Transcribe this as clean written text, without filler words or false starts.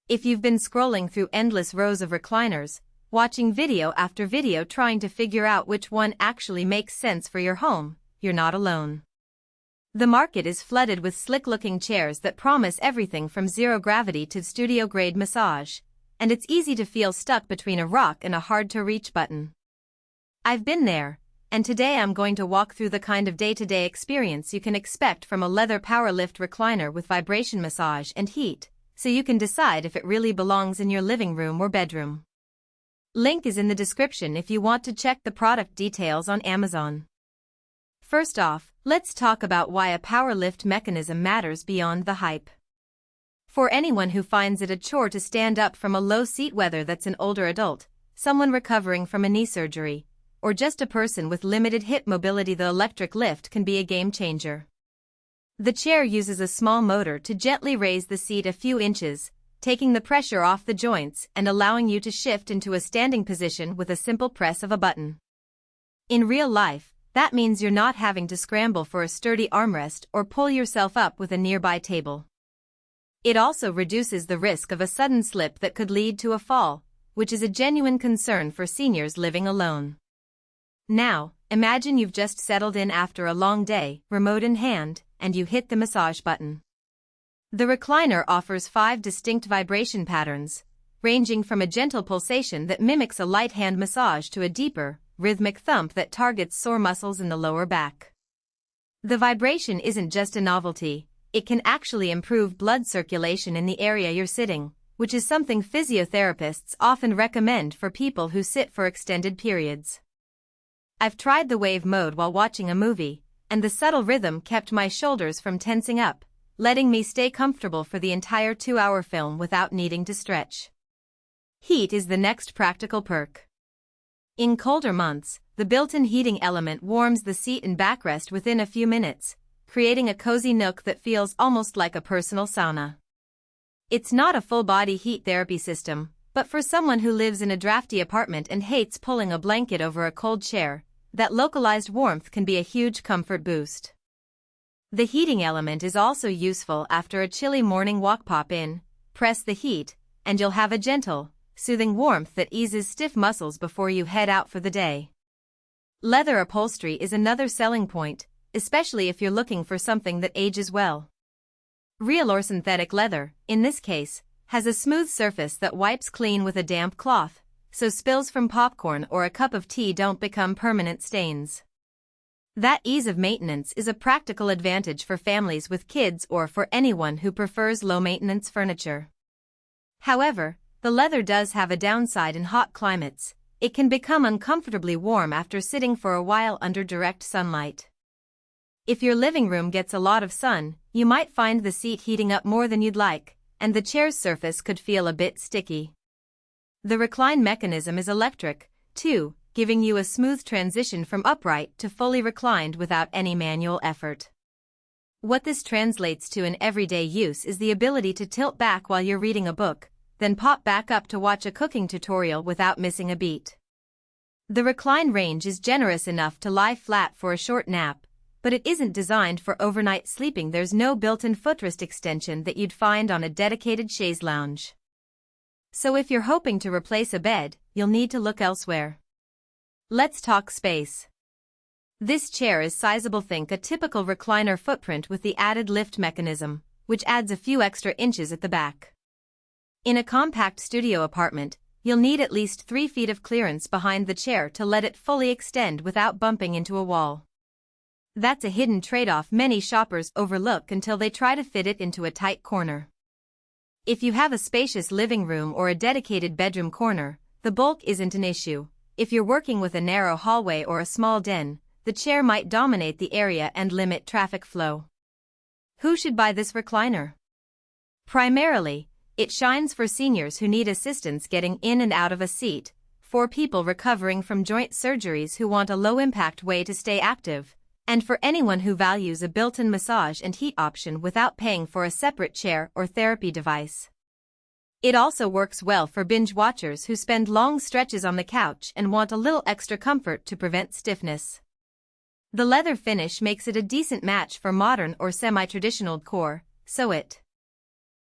If you've been scrolling through endless rows of recliners, watching video after video trying to figure out which one actually makes sense for your home, you're not alone. The market is flooded with slick-looking chairs that promise everything from zero gravity to studio-grade massage, and it's easy to feel stuck between a rock and a hard-to-reach button. I've been there, and today I'm going to walk through the kind of day-to-day experience you can expect from a leather powerlift recliner with vibration massage and heat, so you can decide if it really belongs in your living room or bedroom. Link is in the description if you want to check the product details on Amazon. First off, let's talk about why a power lift mechanism matters beyond the hype. For anyone who finds it a chore to stand up from a low seat, whether that's an older adult, someone recovering from a knee surgery, or just a person with limited hip mobility, the electric lift can be a game changer. The chair uses a small motor to gently raise the seat a few inches, taking the pressure off the joints and allowing you to shift into a standing position with a simple press of a button. In real life, that means you're not having to scramble for a sturdy armrest or pull yourself up with a nearby table. It also reduces the risk of a sudden slip that could lead to a fall, which is a genuine concern for seniors living alone. Now, imagine you've just settled in after a long day, remote in hand, and you hit the massage button. The recliner offers 5 distinct vibration patterns, ranging from a gentle pulsation that mimics a light hand massage to a deeper, rhythmic thump that targets sore muscles in the lower back. The vibration isn't just a novelty, it can actually improve blood circulation in the area you're sitting, which is something physiotherapists often recommend for people who sit for extended periods. I've tried the wave mode while watching a movie, and the subtle rhythm kept my shoulders from tensing up, letting me stay comfortable for the entire 2-hour film without needing to stretch. Heat is the next practical perk. In colder months, the built-in heating element warms the seat and backrest within a few minutes, creating a cozy nook that feels almost like a personal sauna. It's not a full-body heat therapy system, but for someone who lives in a drafty apartment and hates pulling a blanket over a cold chair, that localized warmth can be a huge comfort boost. The heating element is also useful after a chilly morning walk. Pop in, press the heat, and you'll have a gentle, soothing warmth that eases stiff muscles before you head out for the day. Leather upholstery is another selling point, especially if you're looking for something that ages well. Real or synthetic leather, in this case, has a smooth surface that wipes clean with a damp cloth, so spills from popcorn or a cup of tea don't become permanent stains. That ease of maintenance is a practical advantage for families with kids or for anyone who prefers low-maintenance furniture. However, the leather does have a downside in hot climates. It can become uncomfortably warm after sitting for a while under direct sunlight. If your living room gets a lot of sun, you might find the seat heating up more than you'd like, and the chair's surface could feel a bit sticky. The recline mechanism is electric, too, giving you a smooth transition from upright to fully reclined without any manual effort. What this translates to in everyday use is the ability to tilt back while you're reading a book, then pop back up to watch a cooking tutorial without missing a beat. The recline range is generous enough to lie flat for a short nap, but it isn't designed for overnight sleeping. There's no built-in footrest extension that you'd find on a dedicated chaise lounge. So if you're hoping to replace a bed, you'll need to look elsewhere. Let's talk space. This chair is sizable. Think a typical recliner footprint with the added lift mechanism, which adds a few extra inches at the back. In a compact studio apartment, you'll need at least 3 feet of clearance behind the chair to let it fully extend without bumping into a wall. That's a hidden trade-off many shoppers overlook until they try to fit it into a tight corner. If you have a spacious living room or a dedicated bedroom corner, the bulk isn't an issue. If you're working with a narrow hallway or a small den, the chair might dominate the area and limit traffic flow. Who should buy this recliner? Primarily, it shines for seniors who need assistance getting in and out of a seat, for people recovering from joint surgeries who want a low-impact way to stay active, and for anyone who values a built-in massage and heat option without paying for a separate chair or therapy device. It also works well for binge watchers who spend long stretches on the couch and want a little extra comfort to prevent stiffness. The leather finish makes it a decent match for modern or semi-traditional decor, so it